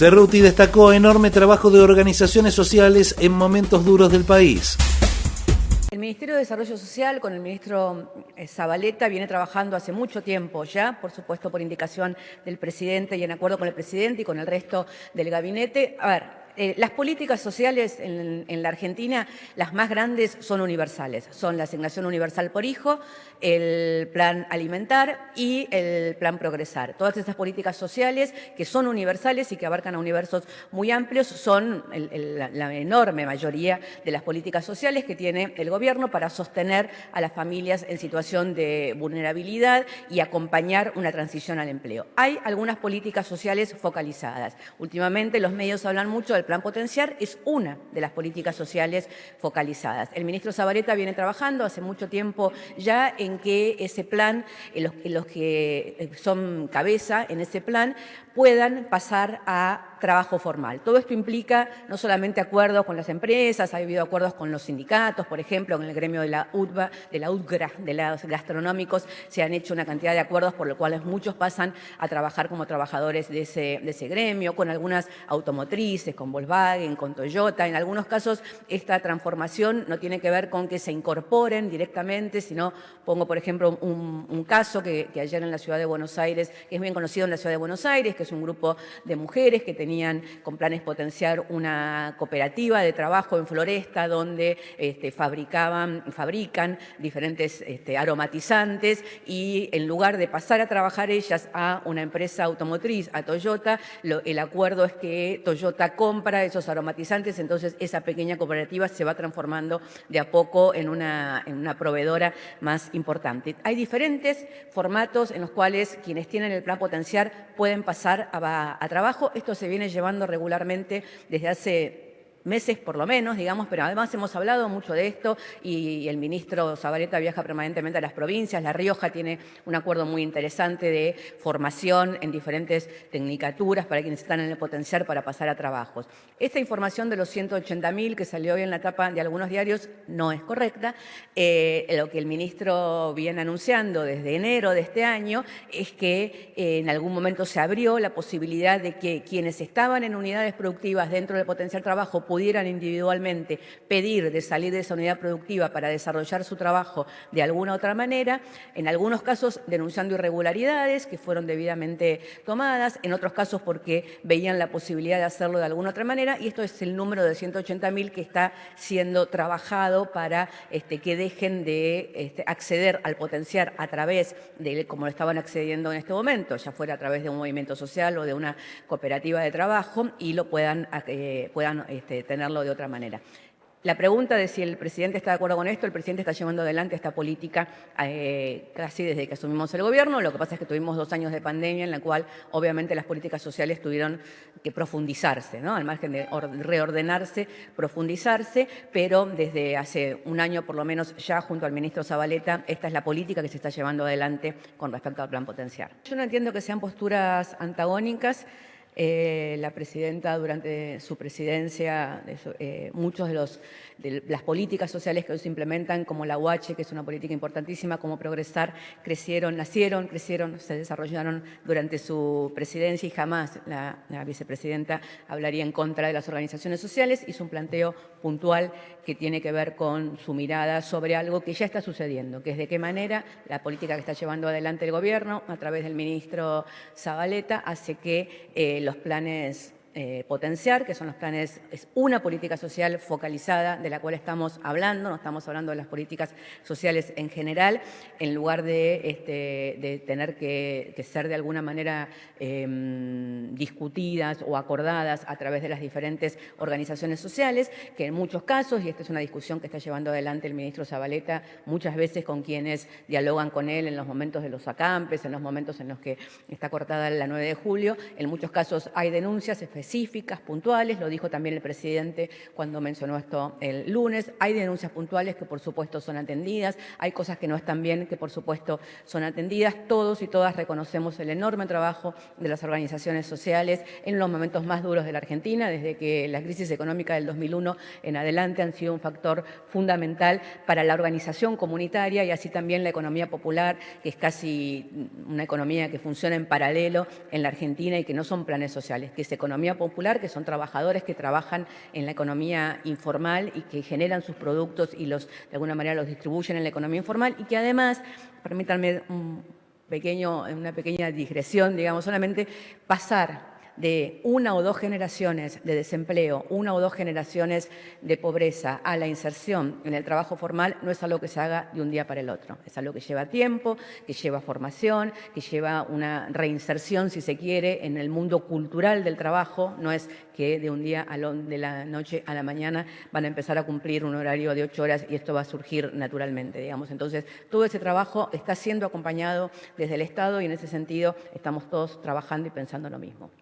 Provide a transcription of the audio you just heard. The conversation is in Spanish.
Cerruti destacó enorme trabajo de organizaciones sociales en momentos duros del país. El Ministerio de Desarrollo Social, con el ministro Zabaleta, viene trabajando hace mucho tiempo ya, por supuesto por indicación del presidente y en acuerdo con el presidente y con el resto del gabinete. Las políticas sociales en la Argentina, las más grandes son universales. Son la asignación universal por hijo, el plan alimentar y el plan progresar. Todas esas políticas sociales que son universales y que abarcan a universos muy amplios son la enorme mayoría de las políticas sociales que tiene el gobierno para sostener a las familias en situación de vulnerabilidad y acompañar una transición al empleo. Hay algunas políticas sociales focalizadas. Últimamente los medios hablan mucho del plan Potenciar, es una de las políticas sociales focalizadas. El ministro Zabaleta viene trabajando hace mucho tiempo ya en que ese plan, los que son cabeza en ese plan, puedan pasar a trabajo formal. Todo esto implica no solamente acuerdos con las empresas, ha habido acuerdos con los sindicatos, por ejemplo, con el gremio de la UTBA, de la UTGRA, de los gastronómicos, se han hecho una cantidad de acuerdos por los cuales muchos pasan a trabajar como trabajadores de ese gremio, con algunas automotrices, con Volkswagen, con Toyota. En algunos casos esta transformación no tiene que ver con que se incorporen directamente, sino, pongo por ejemplo un caso que ayer en la ciudad de Buenos Aires, que es bien conocido en la ciudad de Buenos Aires, que es un grupo de mujeres que tenían con planes potenciar una cooperativa de trabajo en Floresta donde fabrican diferentes aromatizantes y en lugar de pasar a trabajar ellas a una empresa automotriz, a Toyota, el acuerdo es que Toyota compra esos aromatizantes, entonces esa pequeña cooperativa se va transformando de a poco en una proveedora más importante. Hay diferentes formatos en los cuales quienes tienen el plan Potenciar pueden pasar a trabajo. Esto se viene llevando regularmente desde hace meses por lo menos, digamos, pero además hemos hablado mucho de esto y el ministro Zabaleta viaja permanentemente a las provincias. La Rioja tiene un acuerdo muy interesante de formación en diferentes tecnicaturas para quienes están en el Potenciar para pasar a trabajos. Esta información de los 180.000 que salió hoy en la tapa de algunos diarios no es correcta. Lo que el ministro viene anunciando desde enero de este año es que en algún momento se abrió la posibilidad de que quienes estaban en unidades productivas dentro del Potenciar Trabajo pudieran individualmente pedir de salir de esa unidad productiva para desarrollar su trabajo de alguna otra manera, en algunos casos denunciando irregularidades que fueron debidamente tomadas, en otros casos porque veían la posibilidad de hacerlo de alguna otra manera, y esto es el número de 180.000 que está siendo trabajado para que dejen de acceder al Potenciar a través de, como lo estaban accediendo en este momento, ya fuera a través de un movimiento social o de una cooperativa de trabajo, y lo puedan tenerlo de otra manera. La pregunta de si el presidente está de acuerdo con esto, el presidente está llevando adelante esta política casi desde que asumimos el gobierno. Lo que pasa es que tuvimos 2 años de pandemia en la cual obviamente las políticas sociales tuvieron que profundizarse, ¿no? Al margen de reordenarse, profundizarse, pero desde hace un año por lo menos ya junto al ministro Zabaleta, esta es la política que se está llevando adelante con respecto al plan Potenciar. Yo no entiendo que sean posturas antagónicas. La presidenta durante su presidencia, muchos de las políticas sociales que hoy se implementan, como la UH, que es una política importantísima, como Progresar, nacieron, se desarrollaron durante su presidencia y jamás la vicepresidenta hablaría en contra de las organizaciones sociales. Hizo un planteo puntual que tiene que ver con su mirada sobre algo que ya está sucediendo, que es de qué manera la política que está llevando adelante el gobierno a través del ministro Zabaleta hace que los planes Potenciar, que son los planes, es una política social focalizada de la cual estamos hablando, no estamos hablando de las políticas sociales en general, en lugar de tener que ser de alguna manera discutidas o acordadas a través de las diferentes organizaciones sociales, que en muchos casos, y esta es una discusión que está llevando adelante el ministro Zabaleta, muchas veces con quienes dialogan con él en los momentos de los acampes, en los momentos en los que está cortada la 9 de julio, en muchos casos hay denuncias específicas, puntuales, lo dijo también el presidente cuando mencionó esto el lunes, hay denuncias puntuales que por supuesto son atendidas, hay cosas que no están bien que por supuesto son atendidas, todos y todas reconocemos el enorme trabajo de las organizaciones sociales sociales en los momentos más duros de la Argentina, desde que la crisis económica del 2001 en adelante han sido un factor fundamental para la organización comunitaria y así también la economía popular, que es casi una economía que funciona en paralelo en la Argentina y que no son planes sociales, que es economía popular, que son trabajadores que trabajan en la economía informal y que generan sus productos y de alguna manera los distribuyen en la economía informal y que además, permítanme una pequeña digresión, digamos, solamente pasar de 1 o 2 generaciones de desempleo, 1 o 2 generaciones de pobreza a la inserción en el trabajo formal no es algo que se haga de un día para el otro. Es algo que lleva tiempo, que lleva formación, que lleva una reinserción, si se quiere, en el mundo cultural del trabajo. No es que de un día de la noche a la mañana van a empezar a cumplir un horario de 8 horas y esto va a surgir naturalmente, digamos. Entonces, todo ese trabajo está siendo acompañado desde el Estado y en ese sentido estamos todos trabajando y pensando lo mismo.